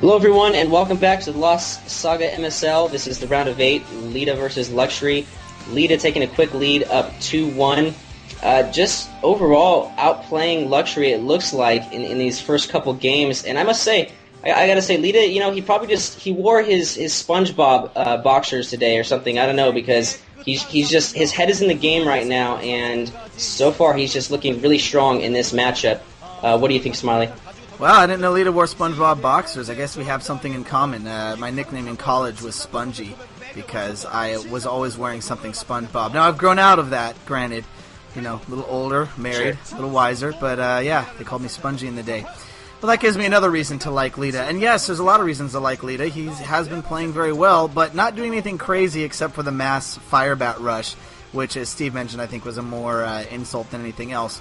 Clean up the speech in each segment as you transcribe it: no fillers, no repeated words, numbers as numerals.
Hello everyone, and welcome back to the LostSaga MSL. This is the round of 8, Leta versus Luxury. Leta taking a quick lead up 2-1. Just overall outplaying Luxury, it looks like, in these first couple games. And I must say, I gotta say, Leta, he probably he wore his SpongeBob boxers today or something. I don't know, because he's just, his head is in the game right now, and so far he's just looking really strong in this matchup. What do you think, Smiley? Well, I didn't know Leta wore SpongeBob boxers. I guess we have something in common. My nickname in college was Spongy because I was always wearing something SpongeBob. Now, I've grown out of that, granted. A little older, married, a little wiser. But, yeah, they called me Spongy in the day. Well, that gives me another reason to like Leta. And, yes, there's a lot of reasons to like Leta. He has been playing very well, but not doing anything crazy except for the mass Firebat rush, which, as Steve mentioned, I think was a more insult than anything else.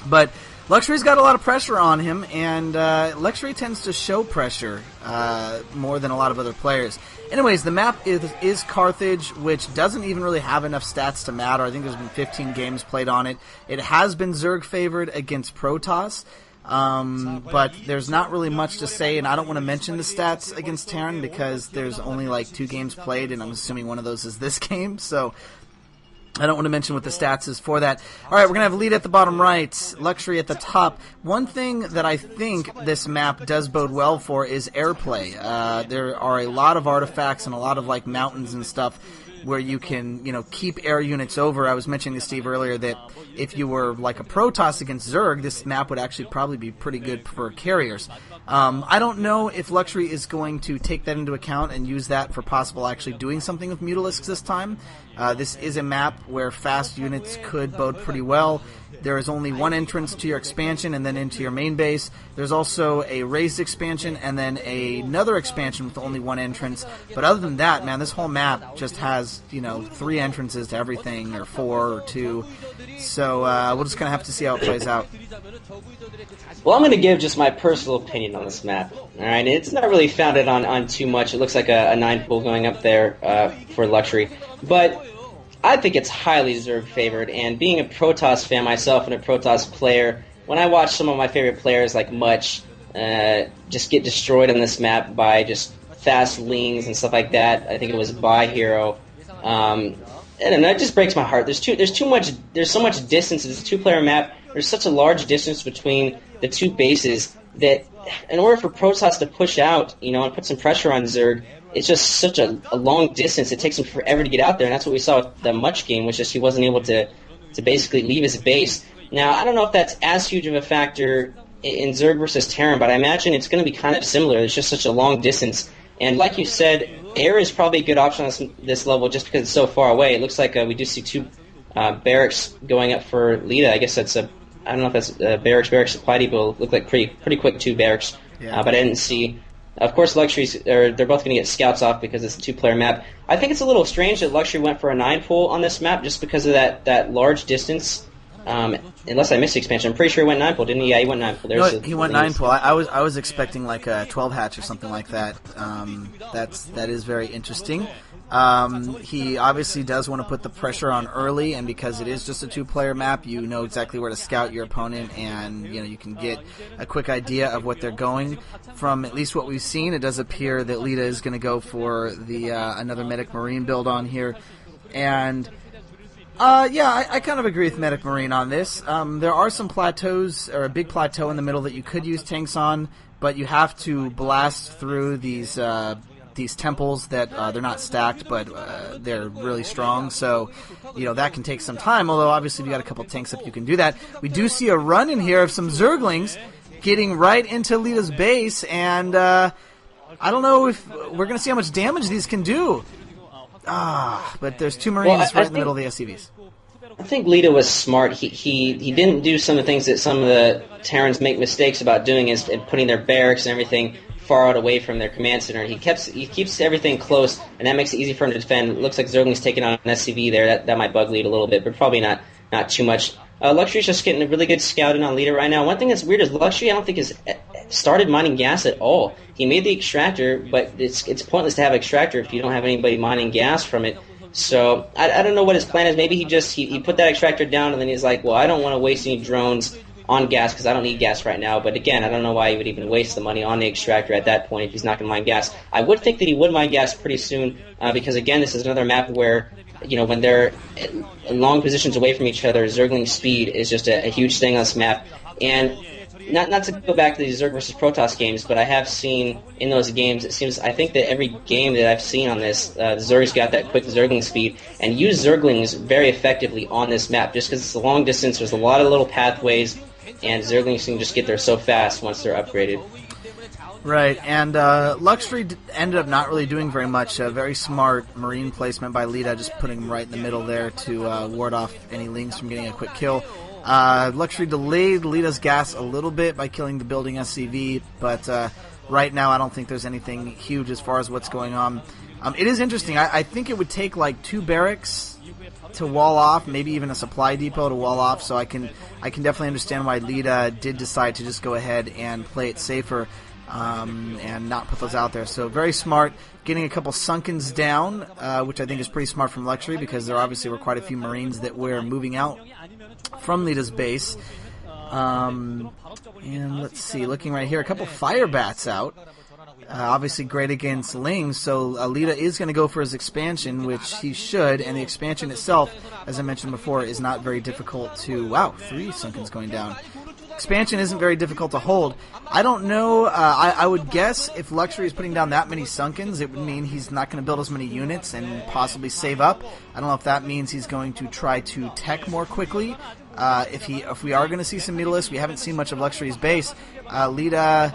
But Luxury's got a lot of pressure on him, and Luxury tends to show pressure more than a lot of other players. Anyways, the map is Carthage, which doesn't even really have enough stats to matter. I think there's been 15 games played on it. It has been Zerg favored against Protoss, but there's not really much to say, and I don't want to mention the stats against Terran because there's only like 2 games played, and I'm assuming one of those is this game, so I don't want to mention what the stats is for that. All right, we're going to have Leta at the bottom right, Luxury at the top. One thing that I think this map does bode well for is airplay. There are a lot of artifacts and a lot of like mountains and stuff where you can, keep air units over. I was mentioning to Steve earlier that if you were like a Protoss against Zerg, this map would actually probably be pretty good for carriers. I don't know if Luxury is going to take that into account and use that for possible actually doing something with Mutalisks this time. This is a map where fast units could bode pretty well. There is only one entrance to your expansion and then into your main base. There's also a raised expansion and then another expansion with only one entrance. But other than that, man, this whole map just has, 3 entrances to everything, or 4 or 2. So we'll just kind of have to see how it plays out. Well, I'm going to give just my personal opinion on this map. All right, it's not really founded on too much. It looks like a 9 pool going up there for Luxury. But I think it's highly Zerg favored, and being a Protoss fan myself and a Protoss player, when I watch some of my favorite players like Much just get destroyed on this map by just fast lings and stuff like that, I think it was By Hero. I don't know, it just breaks my heart. There's so much distance. It's a 2-player map. There's such a large distance between the 2 bases that in order for Protoss to push out, and put some pressure on Zerg, it's just such a long distance. It takes him forever to get out there, and that's what we saw with the Much game, which is he wasn't able to basically leave his base. Now, I don't know if that's as huge of a factor in Zerg versus Terran, but I imagine it's going to be kind of similar. It's just such a long distance. And like you said, air is probably a good option on this level just because it's so far away. It looks like we do see 2 barracks going up for Leta. I guess that's I don't know if that's barracks supply depot. Look like pretty quick 2 barracks, Yeah. But I didn't see. Of course, they're both going to get scouts off because it's a 2-player map. I think it's a little strange that Luxury went for a 9 pool on this map just because of that large distance. Unless I missed the expansion, I'm pretty sure he went 9 pool, didn't he? Yeah, he went 9 pool. He went 9 pool. I was expecting like a 12 hatch or something like that. That is very interesting. He obviously does want to put the pressure on early, and because it is just a 2-player map, you know exactly where to scout your opponent, and you can get a quick idea of what they're going. From at least what we've seen, it does appear that Leta is going to go for the another Medic Marine build on here, and I kind of agree with Medic Marine on this. There are some plateaus, or a big plateau in the middle that you could use tanks on, but you have to blast through these temples that they're not stacked, but they're really strong. So, that can take some time, although obviously if you got a couple tanks up, you can do that. We do see a run in here of some Zerglings getting right into Leta's base, and I don't know if we're going to see how much damage these can do. But there's 2 Marines right in the middle of the SCVs. I think Leta was smart. He didn't do some of the things that some of the Terrans make mistakes about doing, is putting their barracks and everything far out away from their command center. He keeps everything close, and that makes it easy for him to defend. It looks like Zergling's taking on an SCV there. That might bug Leta a little bit, but probably not too much. Luxury's just getting a really good scouting on Leta right now. One thing that's weird is Luxury, I don't think, has started mining gas at all. He made the extractor, but it's pointless to have extractor if you don't have anybody mining gas from it. So I don't know what his plan is. Maybe he put that extractor down, and then he's like, well, I don't want to waste any drones on gas because I don't need gas right now. But again, I don't know why he would even waste the money on the extractor at that point if he's not going to mine gas. I would think that he would mine gas pretty soon because, again, this is another map where, when they're in long positions away from each other, Zergling speed is just a huge thing on this map. And not to go back to these Zerg versus Protoss games, but I have seen in those games, I think that every game that I've seen on this, the Zerg's got that quick Zergling speed, and use Zerglings very effectively on this map, just because it's a long distance, there's a lot of little pathways, and Zerglings can just get there so fast once they're upgraded. Right, and Luxery ended up not really doing very much. Very smart Marine placement by Leta, just putting him right in the middle there to ward off any Lings from getting a quick kill. Luxery delayed Leta's gas a little bit by killing the building SCV, but right now I don't think there's anything huge as far as what's going on. It is interesting. I think it would take like 2 barracks to wall off, maybe even a supply depot to wall off, so I can definitely understand why Leta did decide to just go ahead and play it safer and not put those out there. So very smart, getting a couple Sunkens down, which I think is pretty smart from Luxery because there obviously were quite a few Marines that were moving out from Leta's base. And let's see, looking right here, a couple Fire Bats out. Obviously great against Lings, so Leta is going to go for his expansion, which he should, and the expansion itself, as I mentioned before, is not very difficult to... Wow, 3 Sunkens going down. Expansion isn't very difficult to hold. I don't know, I would guess if Luxery is putting down that many Sunkens, it would mean he's not going to build as many units and possibly save up. I don't know if that means he's going to try to tech more quickly. If we are going to see some Mutalisks, we haven't seen much of Luxury's base. Leta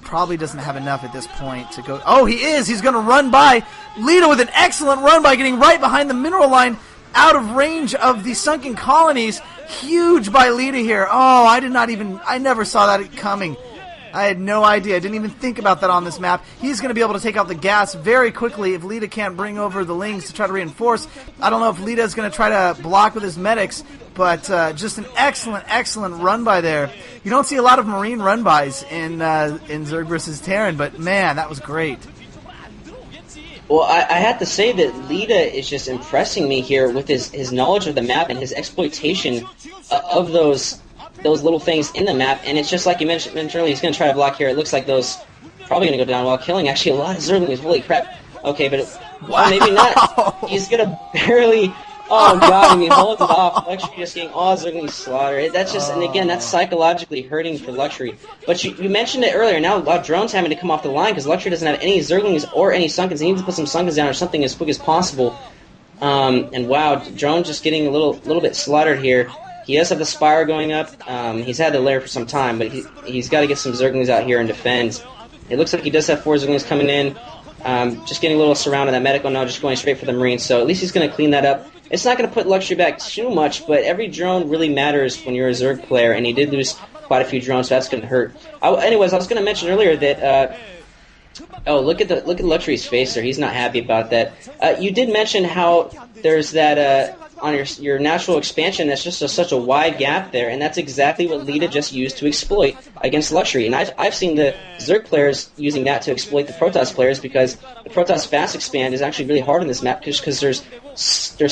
probably doesn't have enough at this point to go... Oh, he is! He's going to run by Leta with an excellent run by getting right behind the mineral line, out of range of the sunken colonies. Huge by Leta here. Oh, I never saw that coming. I had no idea. I didn't even think about that on this map. He's going to be able to take out the gas very quickly if Leta can't bring over the Lings to try to reinforce. I don't know if Leta is going to try to block with his medics, but just an excellent run by there. You don't see a lot of Marine run bys in Zerg versus Terran, but man, that was great. Well, I have to say that Leta is just impressing me here with his knowledge of the map and his exploitation of those little things in the map. And it's just like you mentioned earlier, he's going to try to block here. It looks like those probably going to go down while killing actually a lot of Zerglings. Holy crap. Okay, but well, maybe not. He's going to barely... Oh, God, I mean, holds it off. Luxury just getting all Zerglings slaughtered. That's just, and again, that's psychologically hurting for Luxury. But you mentioned it earlier. Now Drone's having to come off the line because Luxury doesn't have any Zerglings or any Sunkens. He needs to put some Sunkens down or something as quick as possible. And wow, Drone just getting a little bit slaughtered here. He does have the Spire going up. He's had the lair for some time, but he's got to get some Zerglings out here and defend. It looks like he does have 4 Zerglings coming in. Just getting a little surrounded. That medical now just going straight for the Marines. So at least he's going to clean that up. It's not going to put Luxury back too much, but every drone really matters when you're a Zerg player, and he did lose quite a few drones, so that's going to hurt. Anyways, I was going to mention earlier that... oh, look at Luxury's face there. He's not happy about that. You did mention how there's that... on your natural expansion, that's just such a wide gap there, and that's exactly what Leta just used to exploit against Luxury. And I've seen the Zerg players using that to exploit the Protoss players because the Protoss fast expand is actually really hard on this map because there's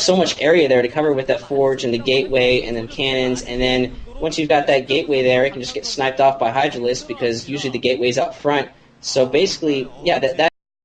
so much area there to cover with that forge and the gateway and then cannons, and then once you've got that gateway there, it can just get sniped off by Hydralisks because usually the gateway's out front. So basically, yeah, that